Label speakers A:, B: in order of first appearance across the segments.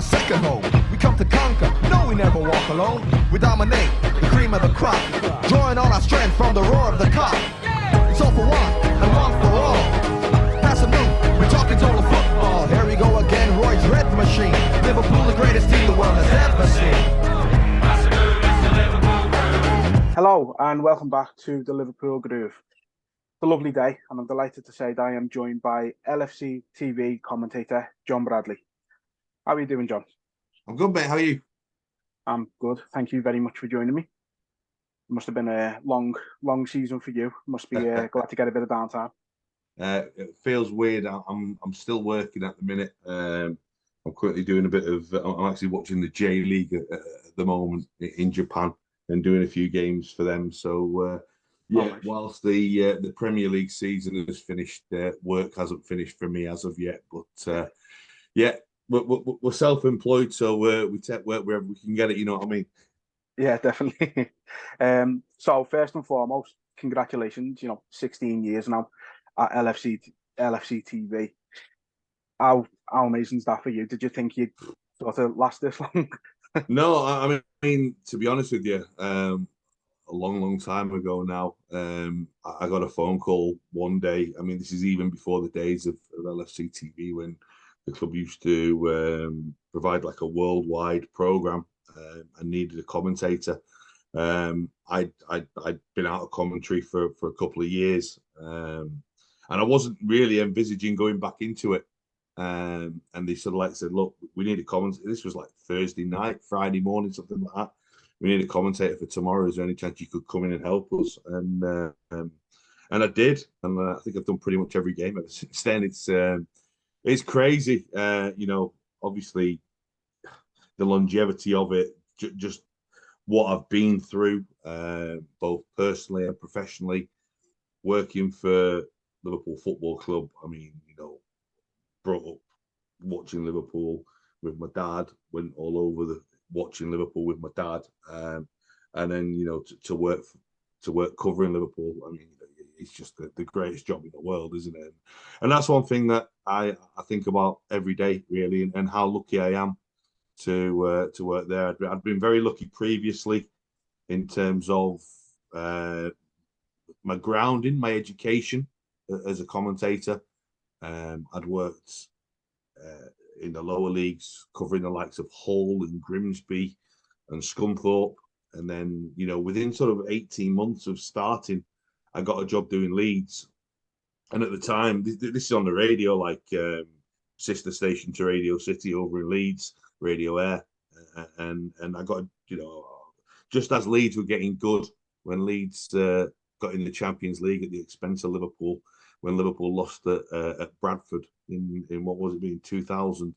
A: second home. We come to conquer, no, we never walk alone. We dominate, the cream of the crop, drawing all our strength from the roar of the cop. It's all for one, and one for all. Pass a new, we're talking total football. Here we go again, Roy's red machine. Liverpool, the greatest team the world has ever seen.
B: Hello and welcome back to the Liverpool Groove. It's a lovely day and I'm delighted to say that I am joined by LFCTV commentator John Bradley. How are you doing, John?
C: I'm good, mate. How are you?
B: I'm good. Thank you very much for joining me. It must have been a long season for you. Must be glad to get a bit of downtime.
C: It feels weird. I'm still working at the minute. I'm currently doing a bit of. I'm actually watching the J League at the moment in Japan and doing a few games for them. So nice. Whilst the Premier League season has finished, work hasn't finished for me as of yet. But we're self-employed, so we take work wherever we can get it. You know what I mean?
B: Yeah, definitely. So first and foremost, congratulations. 16 years now at LFCTV. How amazing is that for you? Did you think you'd sort of last this long?
C: No, I mean, to be honest with you, a long time ago now, I got a phone call one day. I mean, this is even before the days of LFCTV when the club used to provide like a worldwide program and needed a commentator. I'd been out of commentary for a couple of years, and I wasn't really envisaging going back into it. And they sort of said, look, we need a commentator. This was like Thursday night, Friday morning, something like that. We need a commentator for tomorrow. Is there any chance you could come in and help us? And I did, and I think I've done pretty much every game ever since then. It's crazy, obviously the longevity of it, just what I've been through, both personally and professionally, working for Liverpool Football Club. I mean, brought up watching Liverpool with my dad, went all over watching Liverpool with my dad, and then to work covering Liverpool. I mean, it's just the greatest job in the world, isn't it? And that's one thing that I think about every day, really, and how lucky I am to work there. I'd been very lucky previously in terms of my grounding, my education as a commentator. I'd worked in the lower leagues, covering the likes of Hull and Grimsby and Scunthorpe. And then, within sort of 18 months of starting, I got a job doing Leeds. And at the time, this is on the radio, like sister station to Radio City over in Leeds, Radio Air. And I got, just as Leeds were getting good, when Leeds got in the Champions League at the expense of Liverpool, when Liverpool lost at Bradford in what was it, being 2000,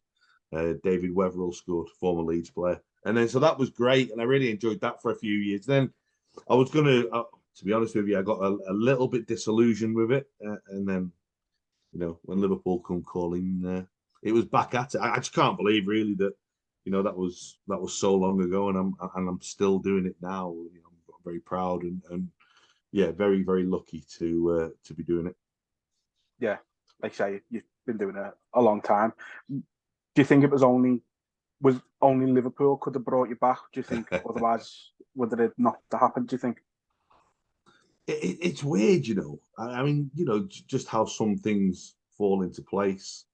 C: David Wetherell scored, former Leeds player. And then, so that was great. And I really enjoyed that for a few years. Then I was going to be honest with you, I got a little bit disillusioned with it. And then, when Liverpool come calling, it was back at it. I just can't believe really that, that was so long ago. And I'm still doing it now. I'm very proud and yeah, very, very lucky to be doing it.
B: Yeah, like I say, you've been doing it a long time. Do you think it was only Liverpool could have brought you back? Do you think otherwise would it not have happened? Do you think?
C: It's weird, I mean, just how some things fall into place.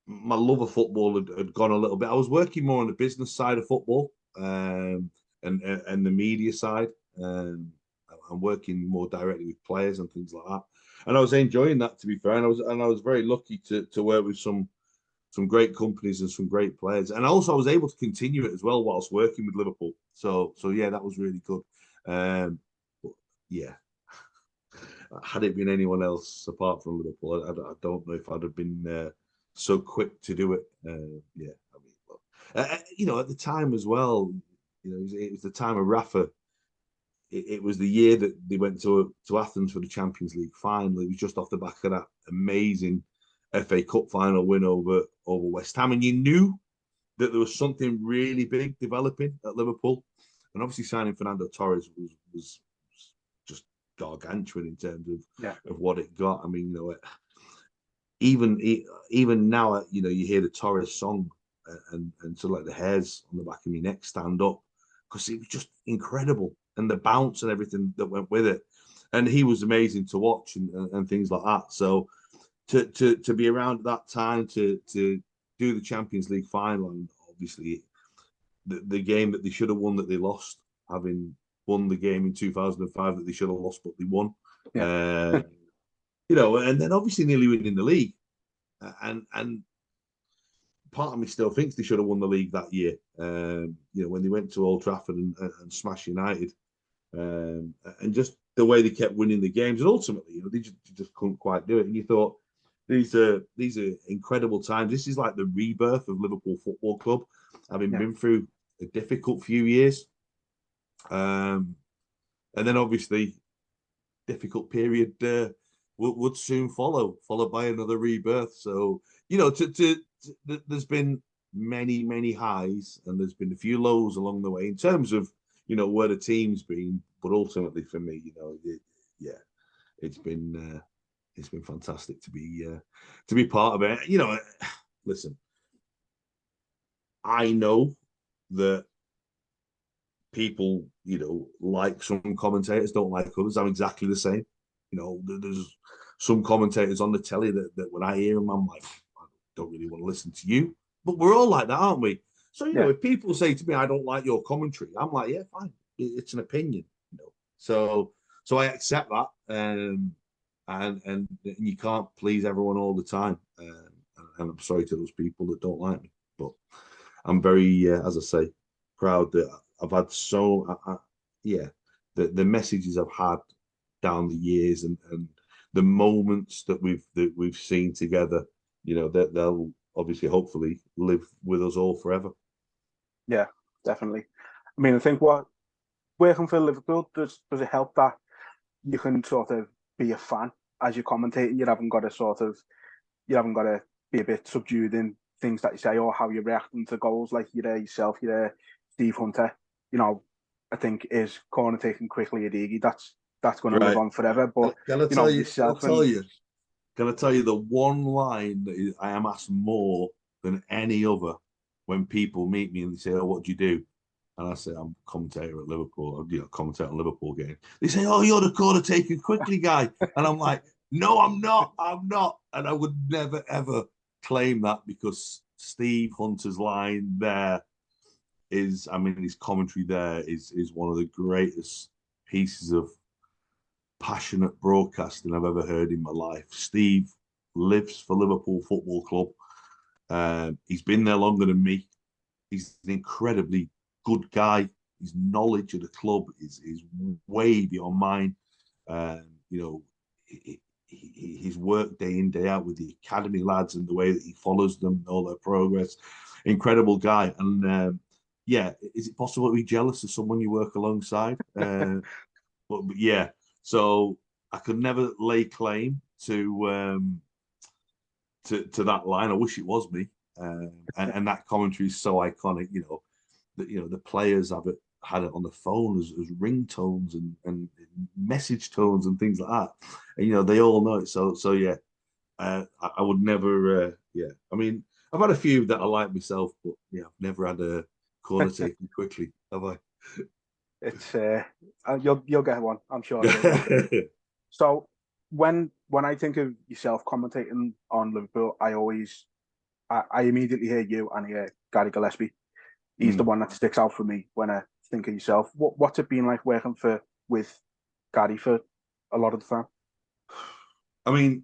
C: My love of football had gone a little bit. I was working more on the business side of football and the media side. I'm working more directly with players and things like that, and I was enjoying that, to be fair. And I was very lucky to work with some great companies and some great players, and also I was able to continue it as well whilst working with Liverpool. So yeah, that was really good. But yeah, had it been anyone else apart from Liverpool, I don't know if I'd have been so quick to do it. Yeah, I mean, at the time as well, it was the time of Rafa. It was the year that they went to Athens for the Champions League final. It was just off the back of that amazing FA Cup final win over West Ham, and you knew that there was something really big developing at Liverpool. And obviously signing Fernando Torres was just gargantuan in terms of what it got. I mean, even now, you know, you hear the Torres song, and so like the hairs on the back of my neck stand up because it was just incredible, and the bounce and everything that went with it, and he was amazing to watch and things like that. So to be around at that time to do the Champions League final, and obviously the game that they should have won that they lost, having won the game in 2005 that they should have lost but they won.
B: Yeah.
C: You know, and then obviously nearly winning the league, and part of me still thinks they should have won the league that year. You know, when they went to Old Trafford and smashed United, and just the way they kept winning the games, and ultimately, you know, they just couldn't quite do it. And you thought these are incredible times. This is like the rebirth of Liverpool Football Club, having been through a difficult few years, and then obviously difficult period would soon follow, followed by another rebirth. So, you know, there's been many highs and there's been a few lows along the way in terms of, you know, where the team's been. But ultimately, for me, you know, it's been fantastic to be part of it. You know, listen, I know that people, you know, like some commentators, don't like others. I'm exactly the same. You know, there's some commentators on the telly that when I hear them, I'm like, I don't really want to listen to you. But we're all like that, aren't we? So, you know, if people say to me, I don't like your commentary, I'm like, yeah, fine. It's an opinion, you know. So I accept that. And you can't please everyone all the time. And I'm sorry to those people that don't like me. But I'm very, as I say, proud that I've had the messages I've had down the years and the moments that we've seen together, you know, that they'll obviously hopefully live with us all forever.
B: Yeah, definitely. I mean, I think working for Liverpool, does it help that you can sort of be a fan as you're commentating? You haven't got to be a bit subdued in things that you say or how you're reacting to goals, like you're there yourself, you're there, Steve Hunter, you know, I think is corner taking quickly at Iggy. That's going to live on forever. But
C: can I
B: you know, yourself
C: can I tell you the one line that I am asked more than any other when people meet me and they say, "Oh, what do you do?" And I say, "I'm a commentator at Liverpool. I, you know, commentate on Liverpool game." They say, "Oh, you're the corner taking quickly guy," and I'm like, "No, I'm not. I'm not." And I would never ever claim that because Steve Hunter's line there is, I mean, his commentary there is one of the greatest pieces of passionate broadcasting I've ever heard in my life. Steve lives for Liverpool Football Club. He's been there longer than me. He's an incredibly good guy. His knowledge of the club is way beyond mine. You know, his work day in, day out with the academy lads and the way that he follows them, all their progress. Incredible guy. And yeah, is it possible to be jealous of someone you work alongside? But yeah, so I could never lay claim to that line. I wish it was me. And that commentary is so iconic. You know, that the players had it on the phone as ringtones and message tones and things like that. And you know, they all know it. So yeah, I would never. Yeah, I mean, I've had a few that I like myself, but yeah, I've never had a corner taken quickly, have I?
B: it's you'll get one, I'm sure. So when I think of yourself commentating on Liverpool, I immediately hear you and hear Gary Gillespie. He's the one that sticks out for me when I think of yourself. What's it been like working with Gary for a lot of the time?
C: I mean,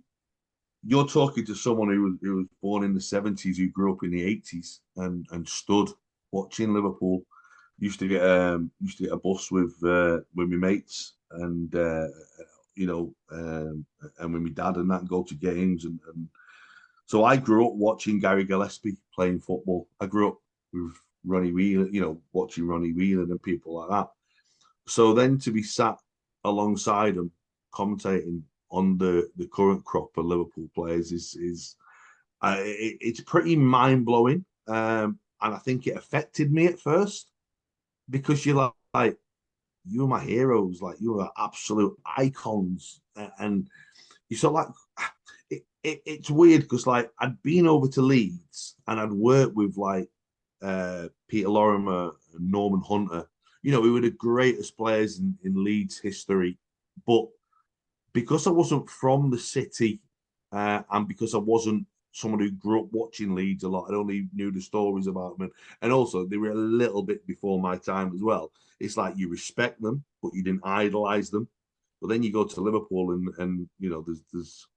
C: you're talking to someone who was born in the 70s, who grew up in the 80s and stood watching Liverpool. Used to get a bus with my mates and and with my dad and that, and go to games and so I grew up watching Gary Gillespie playing football. I grew up with Ronnie Whelan, you know, watching Ronnie Whelan and people like that. So then to be sat alongside him commentating on the current crop of Liverpool players it's pretty mind blowing, and I think it affected me at first because you're like you were my heroes, like you were absolute icons, and you sort of like it's weird because like I'd been over to Leeds and I'd worked with like Peter Lorimer and Norman Hunter, who were the greatest players in Leeds history. But because I wasn't from the city and because I wasn't someone who grew up watching Leeds a lot, I only knew the stories about them. And also, they were a little bit before my time as well. It's like you respect them, but you didn't idolize them. But then you go to Liverpool and there's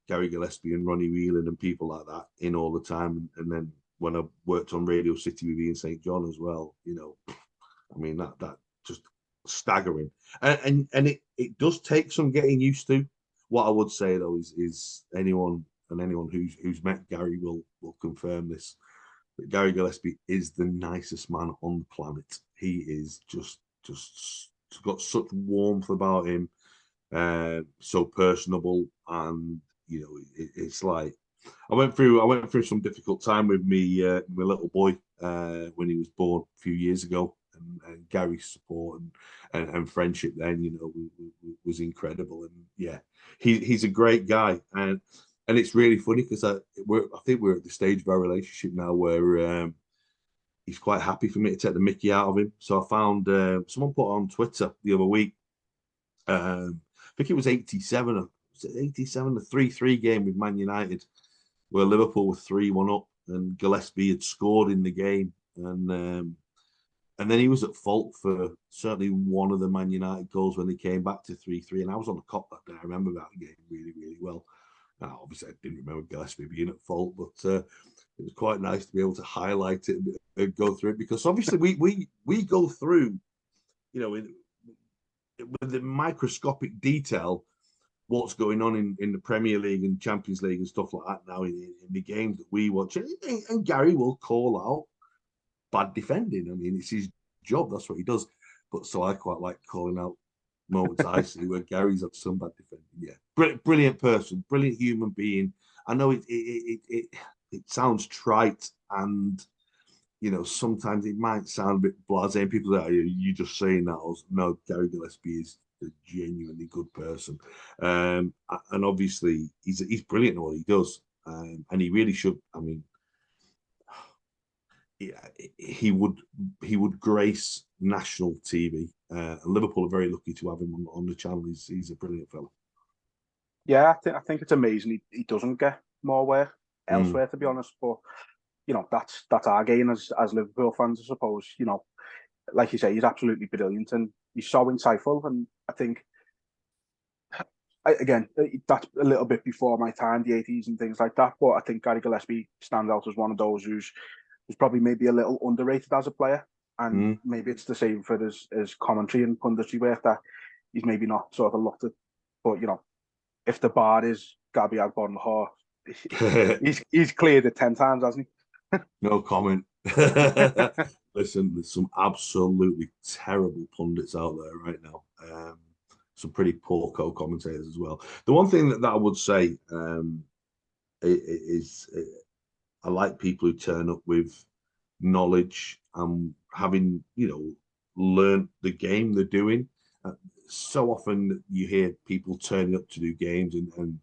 C: Gary Gillespie and Ronnie Whelan and people like that in all the time. And then when I worked on Radio City TV in St. John as well, I mean, that just staggering. And it does take some getting used to. What I would say though is anyone who's met Gary will confirm this. That Gary Gillespie is the nicest man on the planet. He is just got such warmth about him, so personable, and it's like I went through some difficult time with me my little boy when he was born a few years ago, and Gary's support and friendship then was incredible. And yeah, he's a great guy, and it's really funny because I think we're at the stage of our relationship now where he's quite happy for me to take the mickey out of him. So I found someone put on Twitter the other week, I think it was 87, the 3-3 game with Man United, where Liverpool were 3-1 up and Gillespie had scored in the game. And then he was at fault for certainly one of the Man United goals when they came back to 3-3. And I was on the cop that day. I remember that game really, really well. Now, obviously, I didn't remember Gillespie being at fault, but it was quite nice to be able to highlight it and go through it, because obviously we go through, with the microscopic detail, what's going on in the Premier League and Champions League and stuff like that now in the games that we watch. And Gary will call out bad defending. I mean, it's his job. That's what he does. But so I quite like calling out moments I see where Gary's had some bad defending. Yeah, brilliant person, brilliant human being. I know it sounds trite, and sometimes it might sound a bit blasé. People say, "You just saying that?" No, Gary Gillespie is a genuinely good person, and obviously he's brilliant at what he does, and he really should. I mean, he would grace national TV. Liverpool are very lucky to have him on the channel. He's a brilliant fellow.
B: Yeah, I think it's amazing he doesn't get more work elsewhere, to be honest. But that's our gain as Liverpool fans, I suppose. Like you say, he's absolutely brilliant and he's so insightful. And I think, again, that's a little bit before my time, the 80s and things like that. But I think Gary Gillespie stands out as one of those who's probably maybe a little underrated as a player. And maybe it's the same for his commentary and punditry work, that he's maybe not sort of looked at. But, if the bar is Gabby Agbonlahor, he's cleared it 10 times, hasn't he?
C: No comment. Listen, there's some absolutely terrible pundits out there right now. Some pretty poor co-commentators as well. The one thing that I would say is I like people who turn up with knowledge and having, learned the game they're doing. So often you hear people turning up to do games and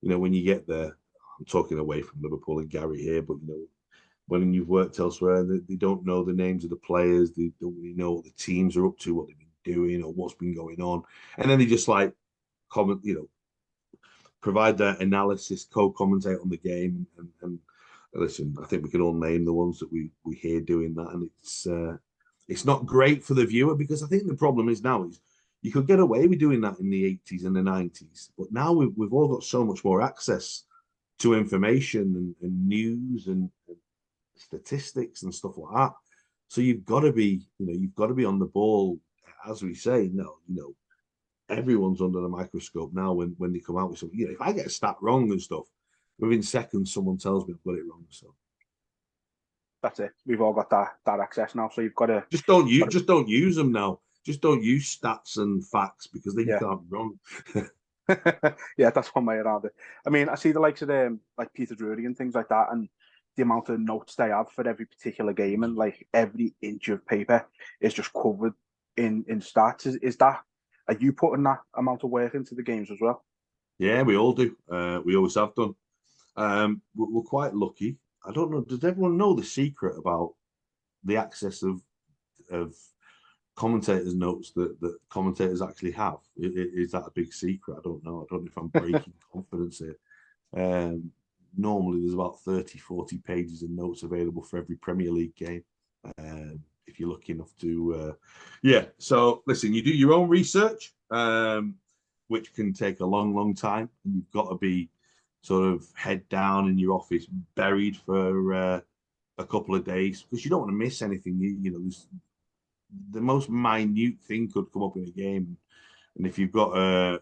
C: when you get there, I'm talking away from Liverpool and Gary here, but when you've worked elsewhere, they don't know the names of the players, they don't really know what the teams are up to, what they've been doing or what's been going on, and then they just like comment, provide their analysis, co-commentate on the game, and listen, I think we can all name the ones that we hear doing that, and it's not great for the viewer, because I think the problem is now is you could get away with doing that in the 80s and the 90s, but now we've all got so much more access to information and news and statistics and stuff like that. So you've got to be on the ball, as we say. Everyone's under the microscope now when they come out with something. If I get a stat wrong and stuff, within seconds someone tells me I've got it wrong. So
B: that's it. We've all got that access now. So you've got to
C: just don't use them now. Just don't use stats and facts, because then you can't be wrong.
B: Yeah, that's one way around it. I mean, I see the likes of like Peter Drury and things like that, and the amount of notes they have for every particular game, and like every inch of paper is just covered in stats. Is that, are you putting that amount of work into the games as well?
C: Yeah, we all do. We always have done. We're quite lucky. I don't know. Does everyone know the secret about the access of commentators' notes that commentators actually have? Is that a big secret? I don't know. I don't know if I'm breaking confidence here. Normally, there's about 30, 40 pages of notes available for every Premier League game. If you're lucky enough to, yeah. So listen, you do your own research, which can take a long, long time. And you've got to be sort of head down in your office, buried for a couple of days because you don't want to miss anything. You know, the most minute thing could come up in a game, and if you've got a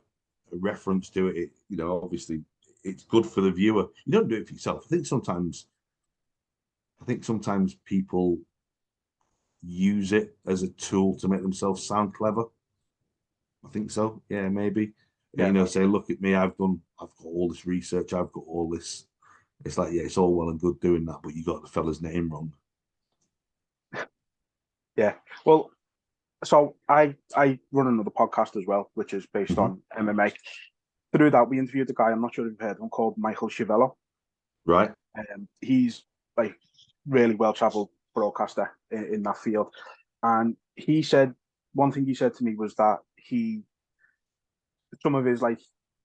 C: reference to it, you know, obviously it's good for the viewer. You don't do it for yourself. I think sometimes people use it as a tool to make themselves sound clever. I think so. Yeah, maybe.
B: Yeah,
C: You know, say, look at me. I've got all this research. I've got all this. It's like, yeah, it's all well and good doing that, but you got the fella's name wrong.
B: yeah. Well, so I run another podcast as well, which is based on MMA. Through that, we interviewed a guy, I'm not sure if you've heard of him, called Michael Chiavello.
C: Right.
B: He's like really well-traveled broadcaster in that field. And he said, one thing he said to me was that some of his, like,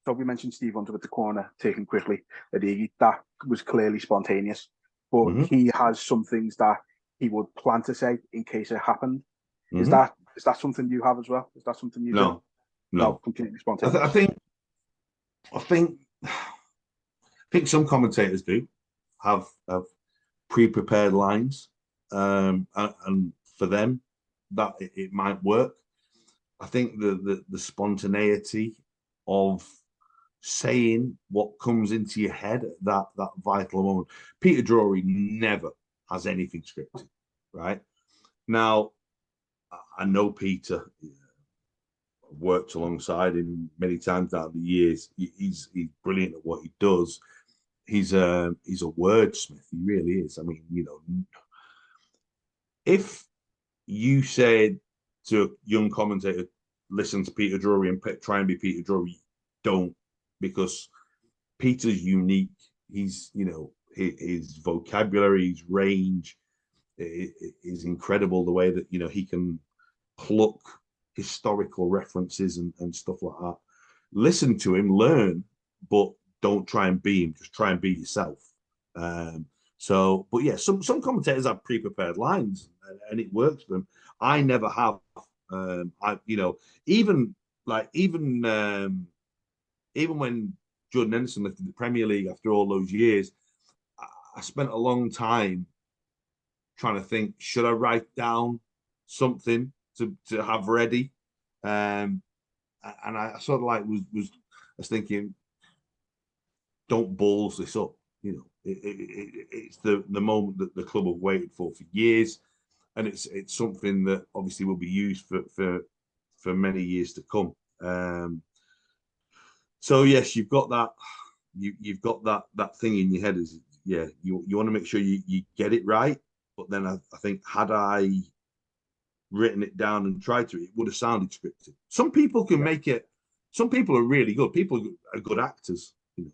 B: so we mentioned Steve Hunter with the corner taken quickly at Iggy, that was clearly spontaneous. But he has some things that he would plan to say in case it happened. Is that something you have as well? Is that something you do? No, completely spontaneous.
C: I think some commentators do have pre-prepared lines, and for them that it might work. I think the spontaneity of saying what comes into your head at that vital moment. Peter Drury never has anything scripted, right? Now, I know Peter. Worked alongside him many times down the years. He's brilliant at what he does. He's a wordsmith. He really is. I mean, you know, if you said to a young commentator, listen to Peter Drury and try and be Peter Drury, don't, because Peter's unique. He's, you know, his vocabulary, his range is incredible. The way that, you know, he can pluck historical references and stuff like that. Listen to him, learn, but don't try and be him. Just try and be yourself. But yeah, some commentators have pre-prepared lines, and it works for them. I never have. You know, even when Jordan Henderson lifted the Premier League after all those years, I spent a long time trying to think: should I write down something to have ready? And I sort of like was thinking, don't balls this up. You know, it's the moment that the club have waited for years, and it's something that obviously will be used for many years to come. So yes, you've got that. You've got that thing in your head. Is yeah, you want to make sure you get it right. But then I think had I written it down and tried to, it would have sounded scripted. Some people can make it. Some people are really good. People are good actors. You know,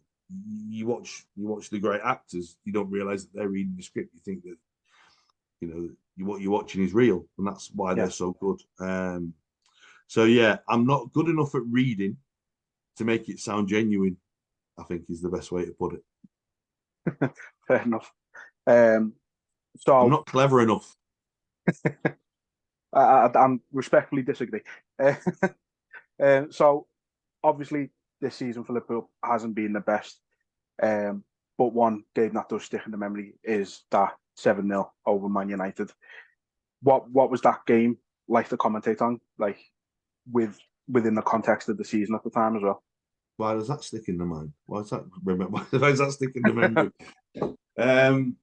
C: you watch the great actors. You don't realize that they're reading the script. You think that, you know, what you're watching is real, and that's why they're so good. So yeah, I'm not good enough at reading to make it sound genuine, I think is the best way to put it.
B: Fair enough.
C: So I'm not clever enough.
B: I'm respectfully disagree. So obviously this season for Liverpool hasn't been the best. But one game that does stick in the memory is that 7-0 over Man United. What was that game like to commentate on, like within the context of the season at the time as well?
C: Why does that stick in the mind? Why does that stick in the memory?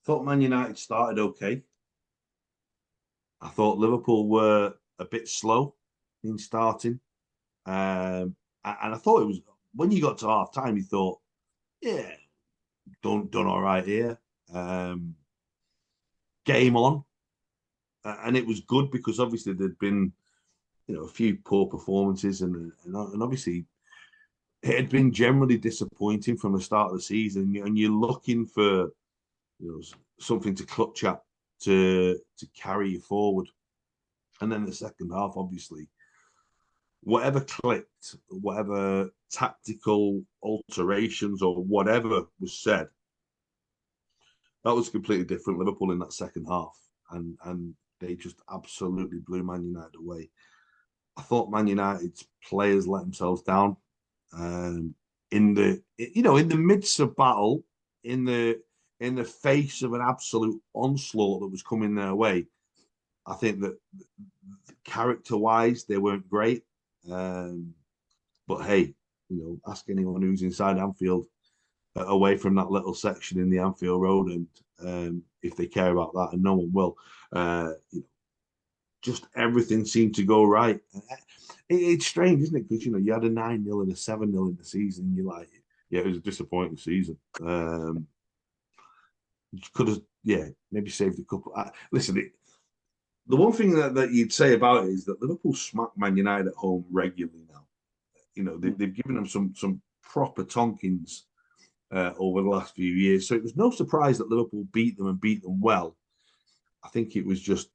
C: Thought Man United started okay. I thought Liverpool were a bit slow in starting. And I thought it was, when you got to half time, you thought, yeah, done all right here. Game on. And it was good because obviously there'd been a few poor performances, and obviously it had been generally disappointing from the start of the season, and you're looking for something to clutch at to carry you forward. And then the second half, obviously, whatever clicked, whatever tactical alterations or whatever was said, that was completely different. Liverpool in that second half, and they just absolutely blew Man United away. I thought Man United's players let themselves down in the midst of battle, in the face of an absolute onslaught that was coming their way. I think that character-wise, they weren't great. But hey, ask anyone who's inside Anfield, away from that little section in the Anfield Road, and if they care about that, and no one will. Just everything seemed to go right. It's strange, isn't it? Because you had a 9-0 and a 7-0 in the season. You're like, yeah, it was a disappointing season. Could have, maybe saved a couple. Listen, the one thing that you'd say about it is that Liverpool smack Man United at home regularly now. They've given them some proper tonkins over the last few years. So it was no surprise that Liverpool beat them and beat them well. I think it was just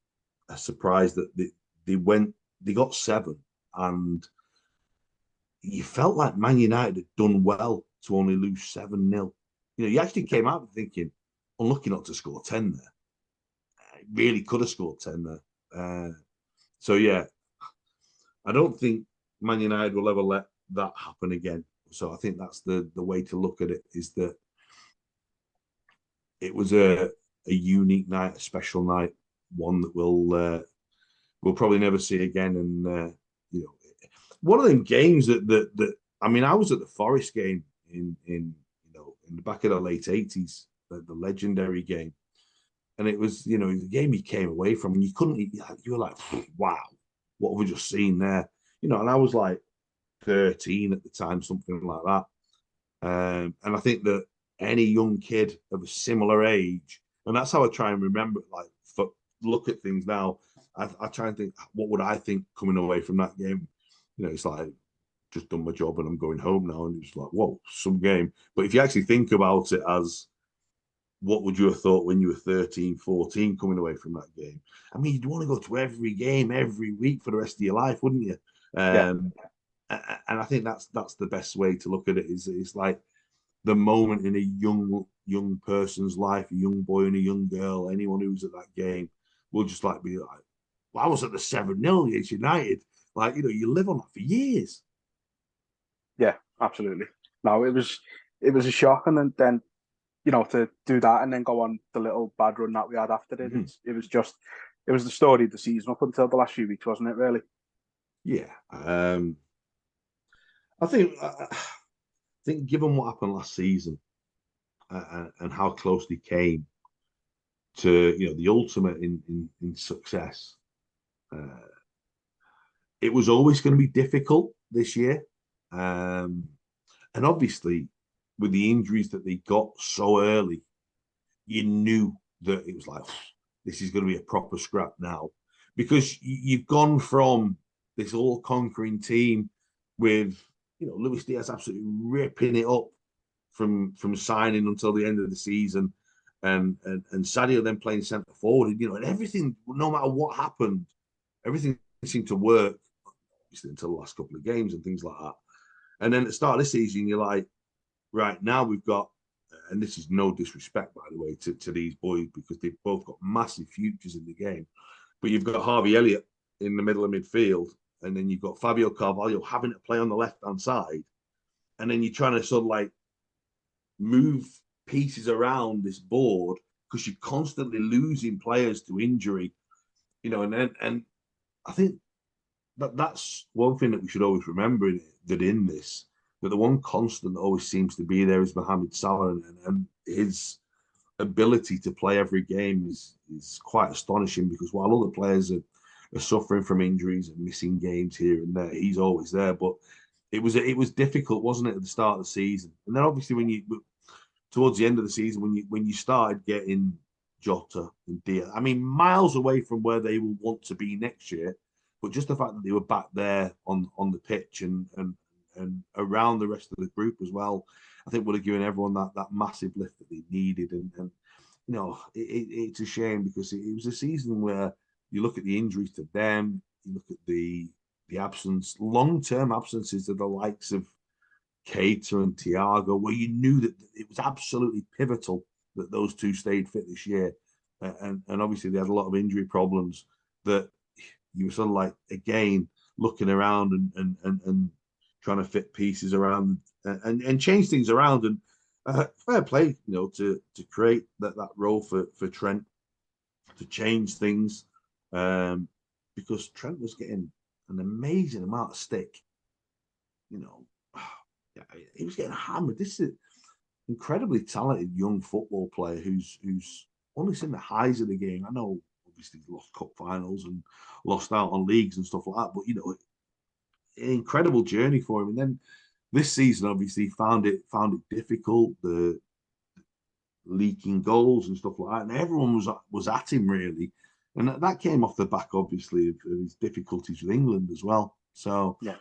C: a surprise that they got 7, and you felt like Man United had done well to only lose 7-0. You actually came out thinking, unlucky not to score 10 there. Really could have scored 10 there. So yeah, I don't think Man United will ever let that happen again. So I think that's the way to look at it, is that it was a unique night, a special night, one that we'll probably never see again. And one of them games that I mean, I was at the Forest game in the back of the late 80s, the legendary game. And it was, the game you came away from, and you were like, wow, what have we just seen there? And I was like 13 at the time, something like that. And I think that any young kid of a similar age, and that's how I try and remember, look at things now. I try and think, what would I think coming away from that game? It's like, just done my job and I'm going home now. And it's like, whoa, some game. But if you actually think about it as, what would you have thought when you were 13, 14 coming away from that game? I mean, you'd want to go to every game every week for the rest of your life, wouldn't you? And I think that's the best way to look at it. It's like the moment in a young person's life, a young boy and a young girl, anyone who's at that game will just be like, well, I was at the 7-0 against United. You live on that for years.
B: Yeah, absolutely. No, it was a shock, and then to do that and then go on the little bad run that we had after it. It was the story of the season up until the last few weeks, wasn't it, really?
C: Yeah. I think given what happened last season and how close they came to the ultimate in success, it was always going to be difficult this year. And obviously, with the injuries that they got so early, you knew that it was like, this is going to be a proper scrap now, because you've gone from this all-conquering team with Luis Diaz absolutely ripping it up from signing until the end of the season, and Sadio then playing centre forward, and everything, no matter what happened, everything seemed to work, obviously, until the last couple of games and things like that. And then at the start of this season, you're like, right, now we've got, and this is no disrespect, by the way, to these boys, because they've both got massive futures in the game, but you've got Harvey Elliott in the middle of midfield, and then you've got Fabio Carvalho having to play on the left-hand side, and then you're trying to sort of move pieces around this board because you're constantly losing players to injury, and I think that's one thing that we should always remember, that in this, that the one constant that always seems to be there is Mohamed Salah, and his ability to play every game is quite astonishing, because while other players are suffering from injuries and missing games here and there, he's always there. But it was difficult, wasn't it, at the start of the season? And then obviously towards the end of the season, when you started getting Jota and Diaz, I mean, miles away from where they will want to be next year, but just the fact that they were back there on the pitch and around the rest of the group as well, I think would have given everyone that massive lift that they needed. And you know, it's a shame because it was a season where you look at the injuries to them, you look at the long-term absences of the likes of Keita and Thiago, where you knew that it was absolutely pivotal that those two stayed fit this year. And obviously they had a lot of injury problems that you were sort of like, again, looking around and trying to fit pieces around and change things around. And fair play, you know, to create that role for Trent, to change things, because Trent was getting an amazing amount of stick. You know, he was getting hammered. This is an incredibly talented young football player who's only seen the highs of the game. I know, obviously, he's lost cup finals and lost out on leagues and stuff like that, but you know, an incredible journey for him. And then this season, obviously, found it difficult. The leaking goals and stuff like that, and everyone was at him really, and that came off the back, obviously, of his difficulties with England as well. So
B: yeah,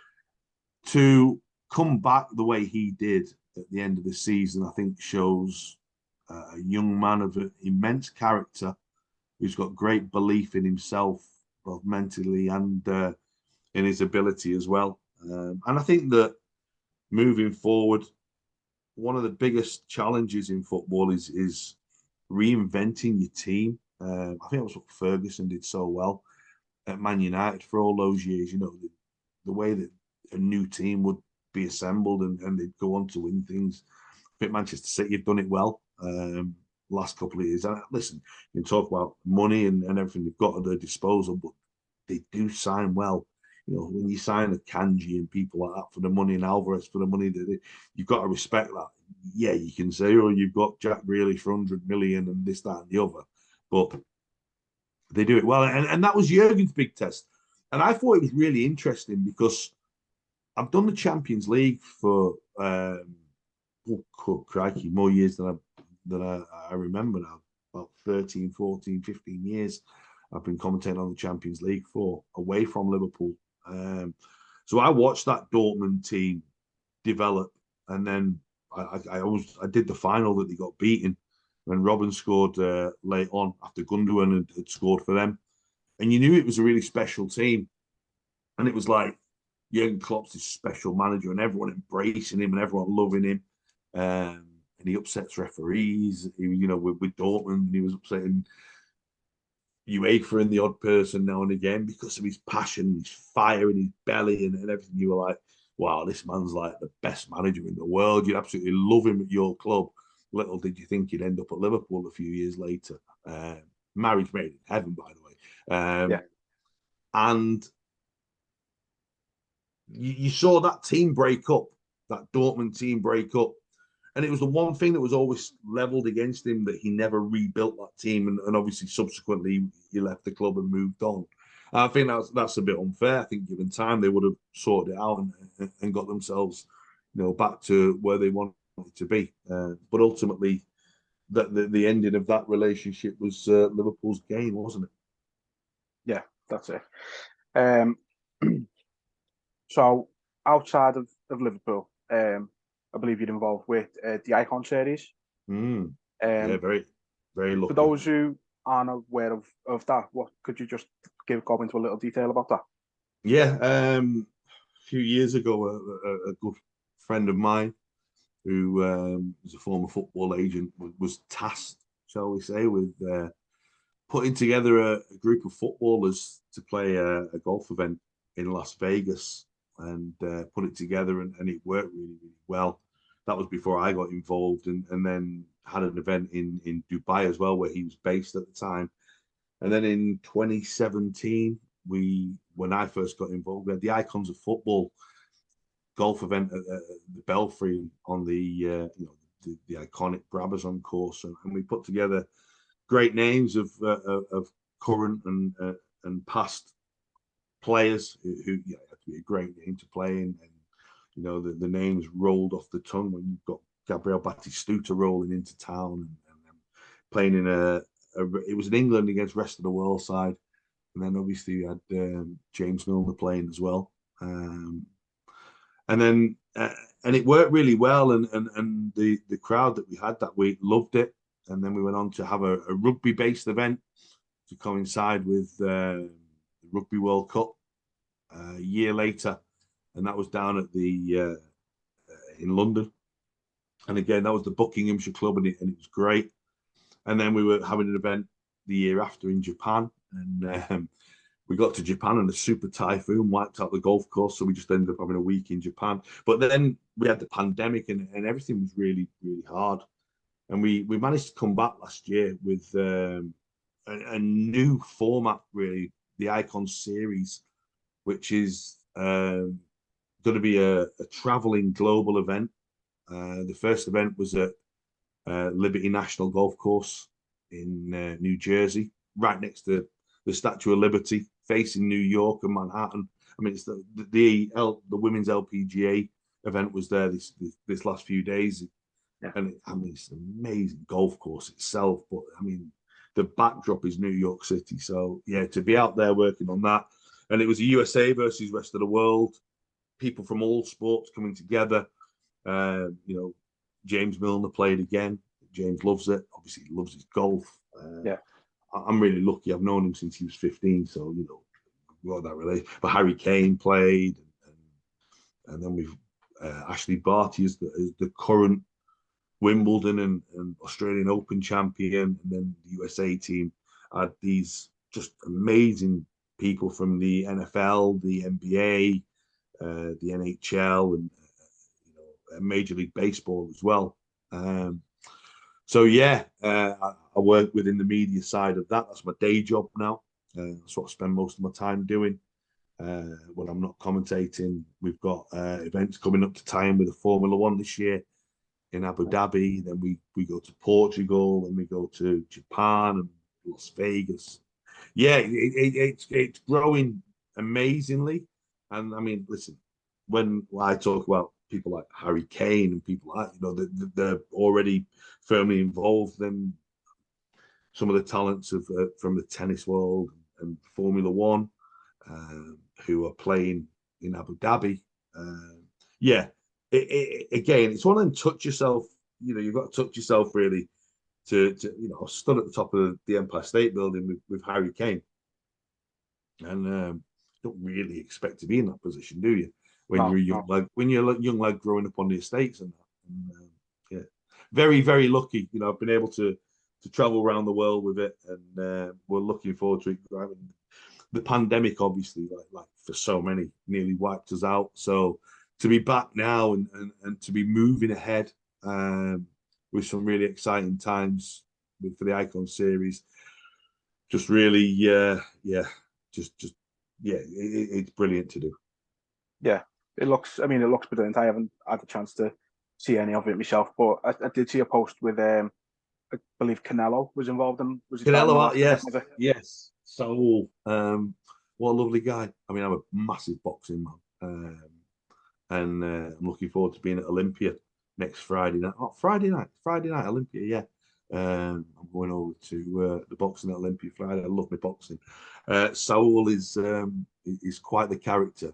C: to come back the way he did at the end of the season, I think shows a young man of immense character who's got great belief in himself, both mentally and in his ability as well. And I think that moving forward, one of the biggest challenges in football is reinventing your team. I think that's what Ferguson did so well at Man United for all those years. You know, the way that a new team would be assembled and they'd go on to win things. I think Manchester City have done it well last couple of years. And listen, you can talk about money and everything they've got at their disposal, but they do sign well. You know, when you sign a Kanji and people like that for the money and Alvarez for the money, you've got to respect that. Yeah, you can say, oh, you've got Jack Grealish for 100 million and this, that, and the other. But they do it well. And that was Jurgen's big test. And I thought it was really interesting because I've done the Champions League for, crikey, more years than I remember now. About 13, 14, 15 years I've been commentating on the Champions League for, away from Liverpool. So I watched that Dortmund team develop, and then I did the final that they got beaten when Robin scored late on after Gundogan had scored for them, and you knew it was a really special team, and it was like Jurgen Klopp's this special manager, and everyone embracing him and everyone loving him, and he upsets referees. You know, with Dortmund, he was upsetting UEFA and the odd person now and again because of his passion, his fire in his belly and everything. You were like, wow, this man's like the best manager in the world. You'd absolutely love him at your club. Little did you think he'd end up at Liverpool a few years later. Marriage made in heaven, by the way.
B: yeah.
C: And you saw that team break up, that Dortmund team break up. And it was the one thing that was always leveled against him, that he never rebuilt that team. And obviously, subsequently, he left the club and moved on. I think that's a bit unfair. I think given time, they would have sorted it out and got themselves, you know, back to where they wanted to be. But ultimately, the ending of that relationship was Liverpool's gain, wasn't it?
B: Yeah, that's it. So outside of Liverpool, I believe you're involved with the Icon series.
C: Yeah, very, very lucky.
B: For those who aren't aware of that, what could you just go into a little detail about that?
C: Yeah, a few years ago, a good friend of mine who was a former football agent was tasked, shall we say, with putting together a group of footballers to play a golf event in Las Vegas, and put it together, and it worked really, really well. That was before I got involved, and then had an event in Dubai as well, where he was based at the time. And then in 2017, when I first got involved, we had the Icons of Football golf event at the Belfry on the iconic Brabazon course, and we put together great names of current and past players who had to be a great name to play in, and you know the names rolled off the tongue when you've got Gabriel Batistuta rolling into town and playing in it was in England against rest of the world side and then obviously we had James Milner playing as well. And then and it worked really well, and the crowd that we had that week loved it. And then we went on to have a rugby-based event to coincide with the Rugby World Cup a year later, and that was down at the in London. And again, that was the Buckinghamshire Club, and it was great. And then we were having an event the year after in Japan, and we got to Japan and a super typhoon wiped out the golf course. So we just ended up having a week in Japan. But then we had the pandemic, and everything was really, really hard. And we managed to come back last year with a new format, really, the Icon Series, which is going to be a traveling global event. The first event was at Liberty National Golf Course in New Jersey, right next to the Statue of Liberty, facing New York and Manhattan. I mean, it's the women's LPGA event was there this last few days, and I mean, it's an amazing golf course itself. But I mean, the backdrop is New York City, so yeah, to be out there working on that, and it was a USA versus rest of the world, people from all sports coming together. James Milner played again. James loves it. Obviously, he loves his golf. I'm really lucky. I've known him since he was 15, so we got that relation. But Harry Kane played, and then we've Ashley Barty is the current Wimbledon and Australian Open champion, and then the USA team had these just amazing people from the NFL, the NBA, the NHL, and Major League Baseball as well. So yeah, I work within the media side of that. That's my day job now. That's what I spend most of my time doing. When I'm not commentating, we've got events coming up to tie in with the Formula One this year in Abu Dhabi. Then we go to Portugal, and we go to Japan and Las Vegas. Yeah, it's growing amazingly. And I mean, listen, when I talk about people like Harry Kane and people like they're already firmly involved, then some of the talents of from the tennis world and Formula One who are playing in Abu Dhabi. Again, it's one of them touch yourself. You've got to touch yourself really to I stood at the top of the Empire State Building with Harry Kane, and don't really expect to be in that position, do you? When you're a young lad, young lad growing up on the estates and that. And very, very lucky. I've been able to travel around the world with it, and we're looking forward to it. The pandemic, obviously, like for so many, nearly wiped us out. So to be back now and to be moving ahead with some really exciting times for the Icon Series, just really, it's brilliant to do.
B: Yeah, it looks brilliant. I haven't had a chance to see any of it myself, but I did see a post with I believe Canelo was involved in. Was he
C: Canelo? Yes. So, what a lovely guy. I mean, I'm a massive boxing man, and I'm looking forward to being at Olympia next Friday night. Oh, Friday night, Olympia. Yeah, I'm going over to the boxing at Olympia Friday. I love my boxing. Saul is quite the character.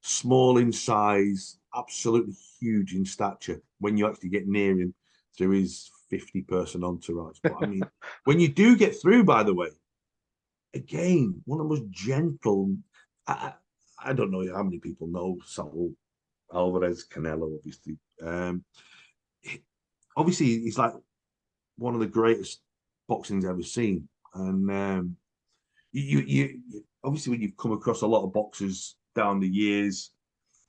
C: Small in size, absolutely huge in stature. When you actually get near him through his 50-person entourage, but I mean, when you do get through, by the way, again, one of the most gentle. I don't know how many people know Saul Alvarez Canelo, obviously. Obviously, he's like one of the greatest boxing's ever seen, and you obviously when you've come across a lot of boxers down the years,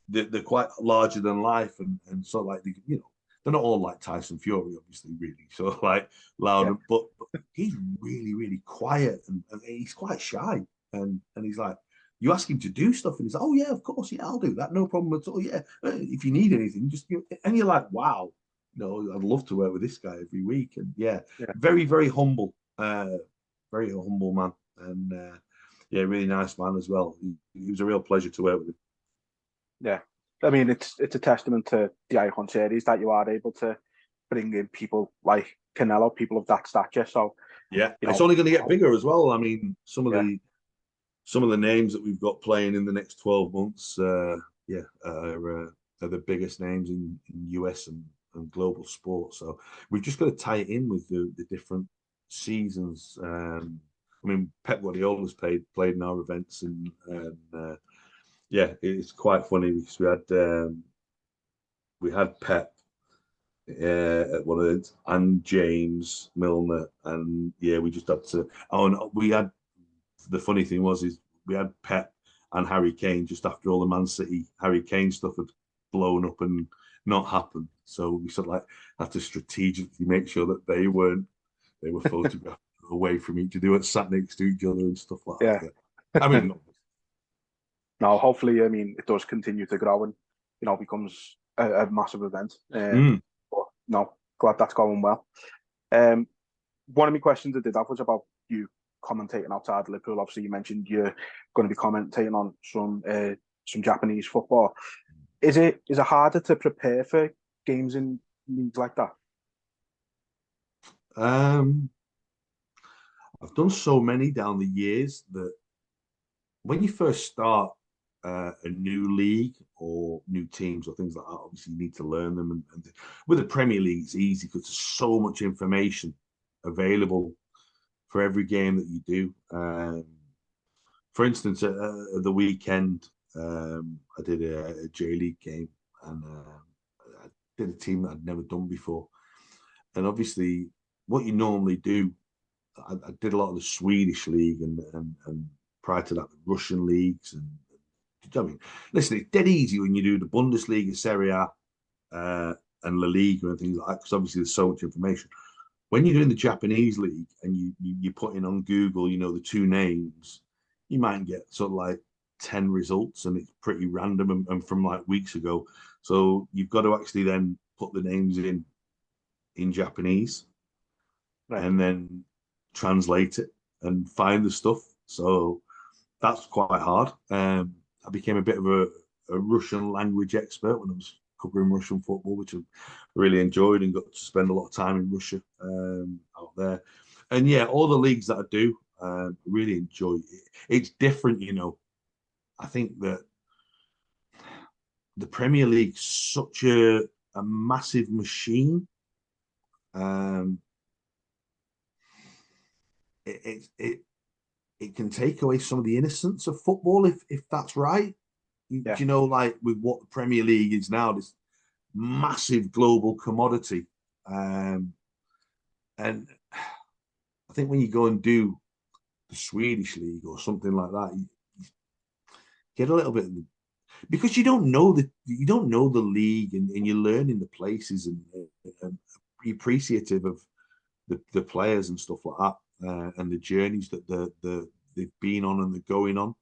C: they're quite larger than life, and so like they're not all like Tyson Fury, obviously, really. So like loud, but he's really, really quiet and he's quite shy, and he's like, you ask him to do stuff, and he's like, oh yeah, of course, yeah, I'll do that, no problem at all. Yeah, if you need anything, just and you're like, wow, I'd love to work with this guy every week, and very, very humble, very humble man, and really nice man as well. He was a real pleasure to work with him.
B: Yeah, I mean, it's a testament to the Icon Series that you are able to bring in people like Canelo, people of that stature. So
C: Yeah,
B: You
C: it's
B: know,
C: only going to get bigger as well. I mean,
B: yeah,
C: some of the names that we've got playing in the next 12 months, yeah, are the biggest names in US and global sport. So we've just got to tie it in with the different seasons. I mean, Pep Guardiola's played in our events, and yeah, it's quite funny because we had Pep at one of it, and James Milner, and yeah, we just had to. Oh, and we had the funny thing is we had Pep and Harry Kane just after all the Man City Harry Kane stuff had blown up and not happened. So we sort of like had to strategically make sure that they were photographed away from each other. They weren't sat next to each other and stuff like
B: yeah.
C: that. I mean,
B: Now, hopefully, I mean, it does continue to grow and, becomes a massive event. But no, glad that's going well. One of my questions I did have was about you commentating outside Liverpool. Obviously, you mentioned you're going to be commentating on some Japanese football. Is it harder to prepare for games in leagues like that?
C: I've done so many down the years that when you first start a new league or new teams or things like that, obviously you need to learn them. And with the Premier League, it's easy because there's so much information available for every game that you do. For instance, the weekend, I did a J League game, and I did a team that I'd never done before. And obviously, what you normally do, I did a lot of the Swedish league and prior to that, the Russian leagues. And I mean, listen, it's dead easy when you do the Bundesliga, Serie A, and La Liga and things like that, because obviously there's so much information. When you're doing the Japanese league and you put in on Google, the two names, you might get sort of like 10 results, and it's pretty random and from like weeks ago. So you've got to actually then put the names in Japanese,
B: Right.
C: and then translate it and find the stuff. So that's quite hard. I became a bit of a Russian language expert when I was covering Russian football, which I really enjoyed, and got to spend a lot of time in Russia out there. And yeah, all the leagues that I do, really enjoy it. It's different, I think that the Premier League's such a massive machine. It can take away some of the innocence of football if that's right.
B: Yeah.
C: Do you know, like with what the Premier League is now, this massive global commodity, and I think when you go and do the Swedish league or something like that, you get a little bit of because you don't know the league, and you're learning the places, and be appreciative of the players and stuff like that, and the journeys that they've been on and they're going on.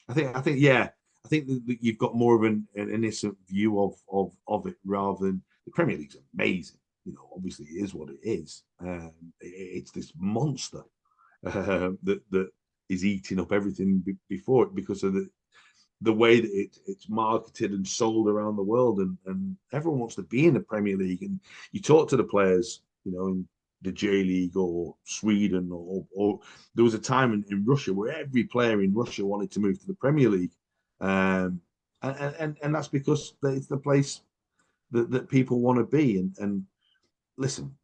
C: I think yeah, I think that you've got more of an innocent view of it rather than the Premier League's amazing. Obviously it is what it is. It's this monster that is eating up everything before it because of the way that it's marketed and sold around the world, and everyone wants to be in the Premier League. And you talk to the players, in the J League or Sweden, or there was a time in Russia where every player in Russia wanted to move to the Premier League, and that's because it's the place that people want to be. And listen,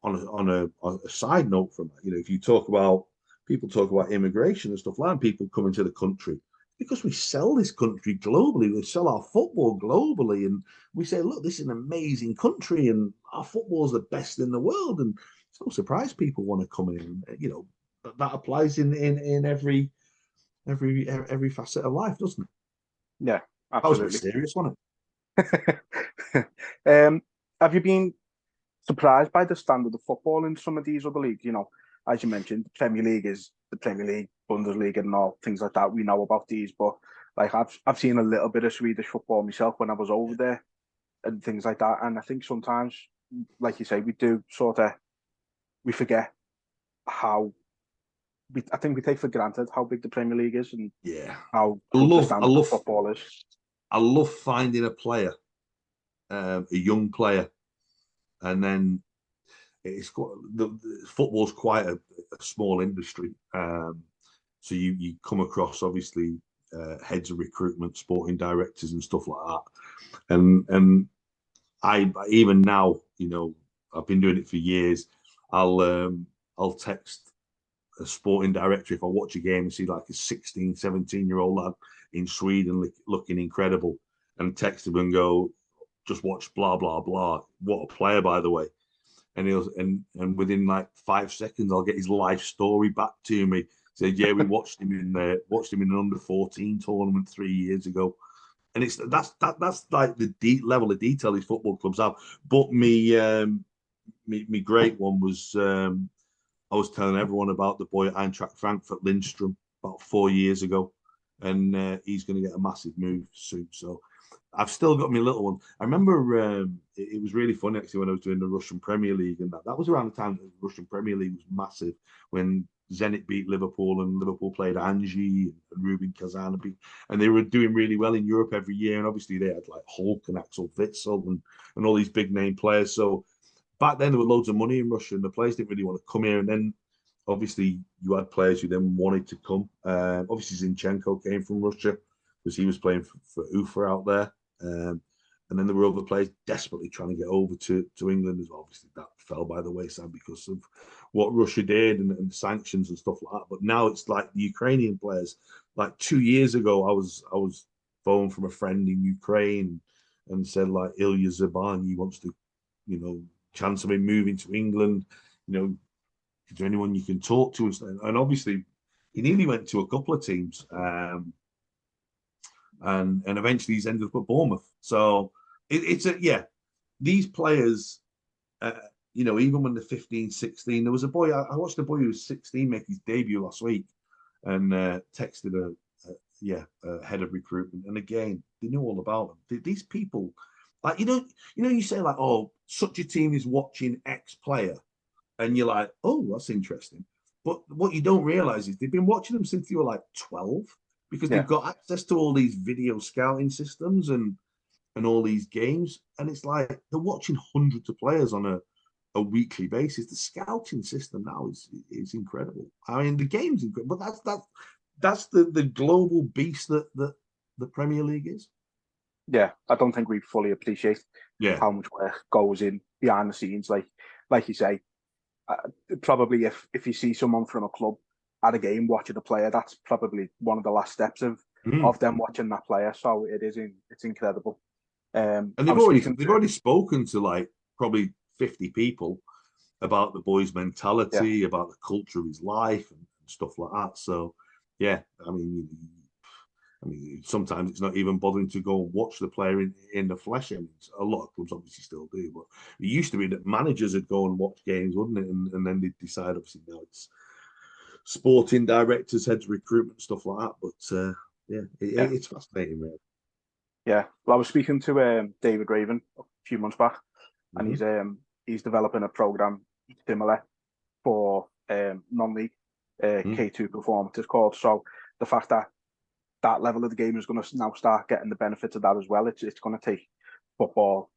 C: on a side note from that, if you talk about people talk about immigration and stuff like that, people coming to the country because we sell this country globally. We sell our football globally, and we say, look, this is an amazing country, and our football is the best in the world. And it's no surprise people want to come in. That applies in every facet of life, doesn't it?
B: Yeah,
C: That was a bit
B: absolutely.
C: serious, wasn't
B: it? Have you been surprised by the standard of football in some of these other leagues? As you mentioned, the Premier League is the Premier League, Bundesliga, and all things like that. We know about these, but like I've seen a little bit of Swedish football myself when I was over there and things like that. And I think sometimes, like you say, we do we forget how I think we take for granted how big the Premier League is and
C: yeah,
B: how good the standard of football is.
C: I love finding a player, a young player, and then it's quite, the football's quite a small industry. So you come across obviously heads of recruitment, sporting directors, and stuff like that. And I even now, I've been doing it for years. I'll text a sporting director if I watch a game and see like a 16, 17-year-old lad in Sweden looking incredible, and text him and go, just watch blah blah blah. What a player, by the way. And and within like 5 seconds, I'll get his life story back to me. Said, yeah, we watched him in an under-14 tournament 3 years ago. And that's like the deep level of detail these football clubs have. But me great one was I was telling everyone about the boy at Eintracht Frankfurt, Lindstrom, about 4 years ago, and he's going to get a massive move soon. So I've still got my little one. I remember it was really funny actually when I was doing the Russian Premier League, and that was around the time that the Russian Premier League was massive, when Zenit beat Liverpool and Liverpool played Angie and Rubin Kazan, and they were doing really well in Europe every year. And obviously they had like Hulk and Axel Witsel and all these big name players. So back then there were loads of money in Russia, and the players didn't really want to come here. And then obviously you had players who then wanted to come. Obviously Zinchenko came from Russia because he was playing for Ufa out there. And then there were other players desperately trying to get over to England as well. Obviously that fell by the wayside because of what Russia did and sanctions and stuff like that. But now it's like the Ukrainian players. Like 2 years ago, I was phoned from a friend in Ukraine and said like Ilya Zabani wants to, chance of him moving to England. Is there anyone you can talk to? And obviously he nearly went to a couple of teams. And eventually he's ended up at Bournemouth. So these players, even when they're 15, 16, there was a boy, I watched a boy who was 16 make his debut last week, and texted a head of recruitment. And again, they knew all about them. These people, like, you say like, oh, such a team is watching X player, and you're like, oh, that's interesting. But what you don't realize is they've been watching them since they were like 12, because they've got access to all these video scouting systems and all these games. And it's like they're watching hundreds of players on a weekly basis. The scouting system now is incredible. I mean, the game's incredible, but that's the global beast that the Premier League is.
B: Yeah, I don't think we fully appreciate how much work goes in behind the scenes. Like you say, probably if you see someone from a club at a game watching a player, that's probably one of the last steps of them watching that player. So it's incredible.
C: And they've already spoken to like probably 50 people about the boy's mentality, about the culture of his life and stuff like that. So yeah, I mean, sometimes it's not even bothering to go and watch the player in the flesh. I mean, a lot of clubs obviously still do, but it used to be that managers would go and watch games, wouldn't it? And then they'd decide. Obviously now it's sporting directors, heads of recruitment, stuff like that. But it's fascinating, really.
B: Yeah, well, I was speaking to David Raven a few months back, and he's developing a program similar for non-league K2 performance, it's called. So the fact that level of the game is going to now start getting the benefits of that as well. It's going to take football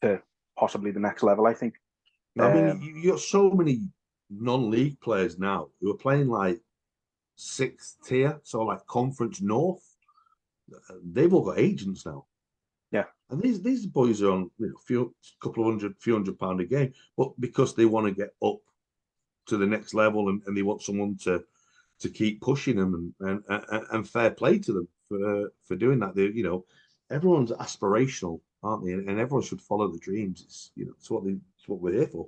B: to possibly the next level, I think.
C: I mean, you got so many non-league players now who are playing like 6th tier, so like Conference North. They've all got agents now.
B: Yeah,
C: and these boys are on few hundred pound a game, but because they want to get up to the next level and they want someone to keep pushing them, and fair play to them for doing that. They, everyone's aspirational, aren't they? And everyone should follow the dreams. It's what we're here for.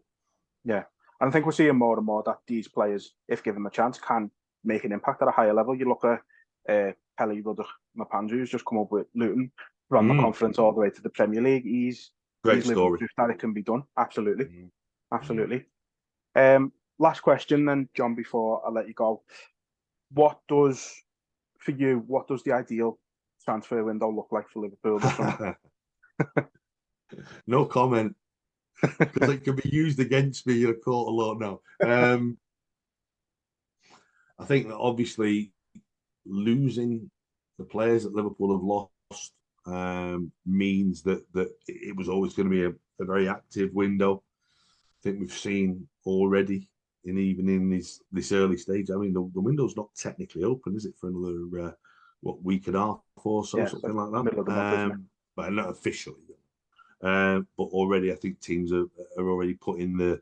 B: Yeah, and I think we're seeing more and more that these players, if given the chance, can make an impact at a higher level. You look at Pele Mapanzu, who's just come up with Luton from the conference all the way to the Premier League. He's
C: story.
B: Proof that it can be done. Absolutely, absolutely. Last question then, John, before I let you go. What does the ideal transfer window look like for Liverpool this summer?
C: No comment, because it can be used against me in a court of law now. I think that obviously losing the players that Liverpool have lost means that it was always going to be a very active window. think we've seen already, even in this early stage. I mean, the window's not technically open, is it, for another week and a half or so,
B: Yeah,
C: something like that.
B: middle of the month, isn't it?
C: But not officially. But already, I think teams are already putting the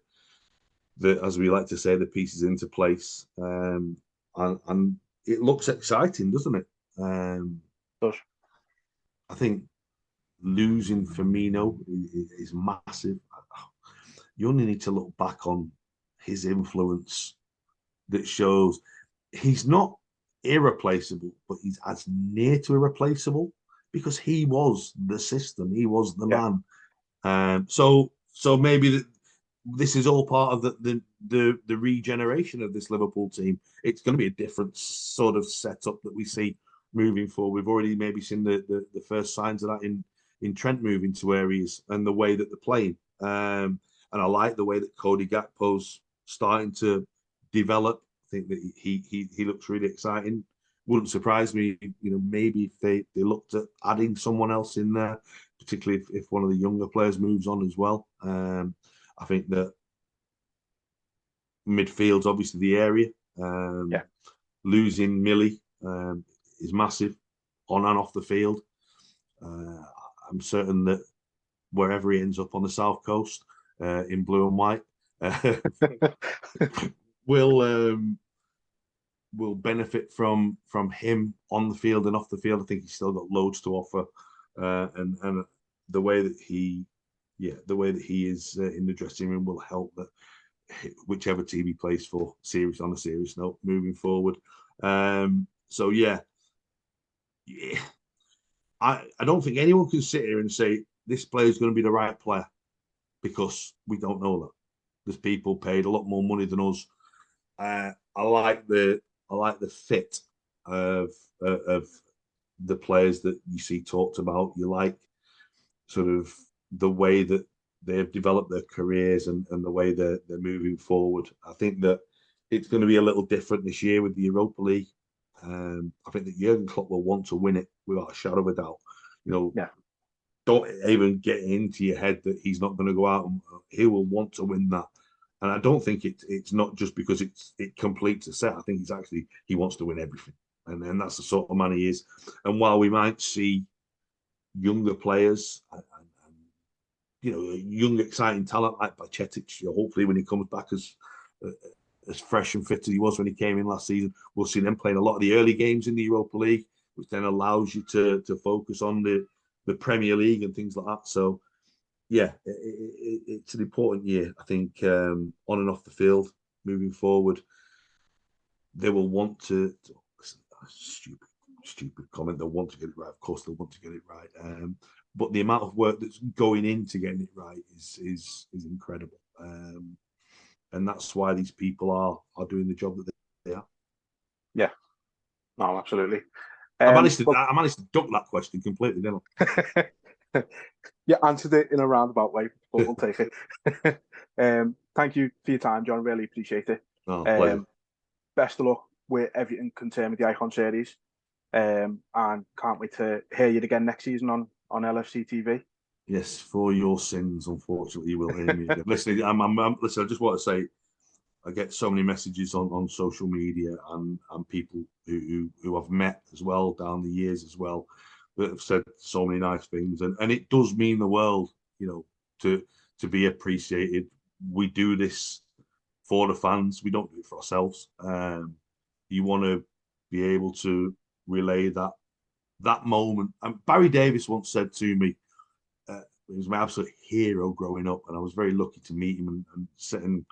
C: as we like to say, the pieces into place, and it looks exciting, doesn't it?
B: Does.
C: I think losing Firmino is massive. You only need to look back on his influence that shows he's not irreplaceable, but he's as near to irreplaceable because he was the system, he was the man. So maybe this is all part of the regeneration of this Liverpool team. It's going to be a different sort of setup that we see moving forward. We've already maybe seen the first signs of that in Trent moving to where he is and the way that they're playing. And I like the way that Cody Gakpo's starting to develop. I think that he looks really exciting. Wouldn't surprise me, maybe if they looked at adding someone else in there, particularly if one of the younger players moves on as well. I think that midfield's obviously the area. Losing Millie is massive on and off the field. I'm certain that wherever he ends up on the south coast in blue and white will benefit from him on the field and off the field. I think he's still got loads to offer, and the way that he is in the dressing room will help that whichever team he plays for. On a serious note, moving forward. So I don't think anyone can sit here and say this player is going to be the right player, because we don't know that. There's people paid a lot more money than us. I like the fit of the players that you see talked about. You like sort of the way that they've developed their careers and the way they're moving forward. I think that it's going to be a little different this year with the Europa League. I think that Jurgen Klopp will want to win it without a shadow of a doubt. Don't even get into your head that he's not going to go out, and he will want to win that. And I don't think it's not just because it completes a set. I think he wants to win everything, and that's the sort of man he is. And while we might see younger players and young exciting talent like Bajcetic, hopefully when he comes back as fresh and fit as he was when he came in last season, we'll see them playing a lot of the early games in the Europa League, which then allows you to focus on the Premier League and things like that. So it's an important year, I think, on and off the field moving forward. They will want to stupid comment, they'll want to get it right. Of course they'll want to get it right, but the amount of work that's going into getting it right is incredible, and that's why these people are doing the job that they are.
B: Yeah, no, absolutely.
C: I managed to duck that question completely, didn't I?
B: You answered it in a roundabout way, but we'll take it. Thank you for your time, John. Really appreciate it.
C: Pleasure.
B: Best of luck with everything concerned with the Icon series, and can't wait to hear you again next season on LFCTV.
C: Yes, for your sins, unfortunately, you will hear me again. Listen, listen, I just want to say, I get so many messages on social media and people who I've met as well down the years as well, that have said so many nice things, and it does mean the world, to be appreciated. We do this for the fans. We don't do it for ourselves. You want to be able to relay that moment. And Barry Davis once said to me, he was my absolute hero growing up, and I was very lucky to meet him and sit in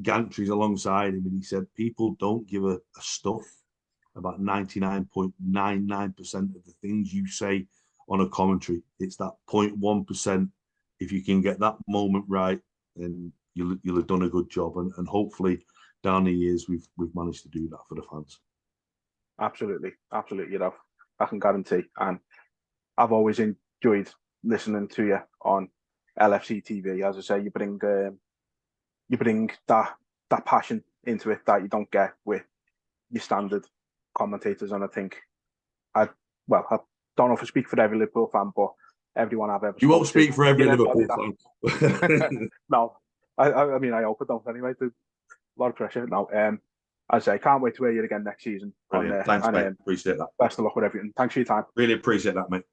C: gantries alongside him. And he said, people don't give a stuff about 99.99% of the things you say on a commentary. It's that 0.1%. If you can get that moment right, then you'll have done a good job. And hopefully down the years we've managed to do that for the fans. Absolutely.
B: I can guarantee. And I've always enjoyed listening to you on LFCTV. As I say, you bring that passion into it that you don't get with your standard commentators. And I think I don't know if I speak for every Liverpool fan, but everyone I've ever
C: You won't speak for every Liverpool fan.
B: No, I mean, I hope I don't anyway. There's a lot of pressure now. As I say, can't wait to hear you again next season.
C: Brilliant. Thanks, mate. Appreciate that.
B: Best of luck with everything. Thanks for your time.
C: Really appreciate that, mate.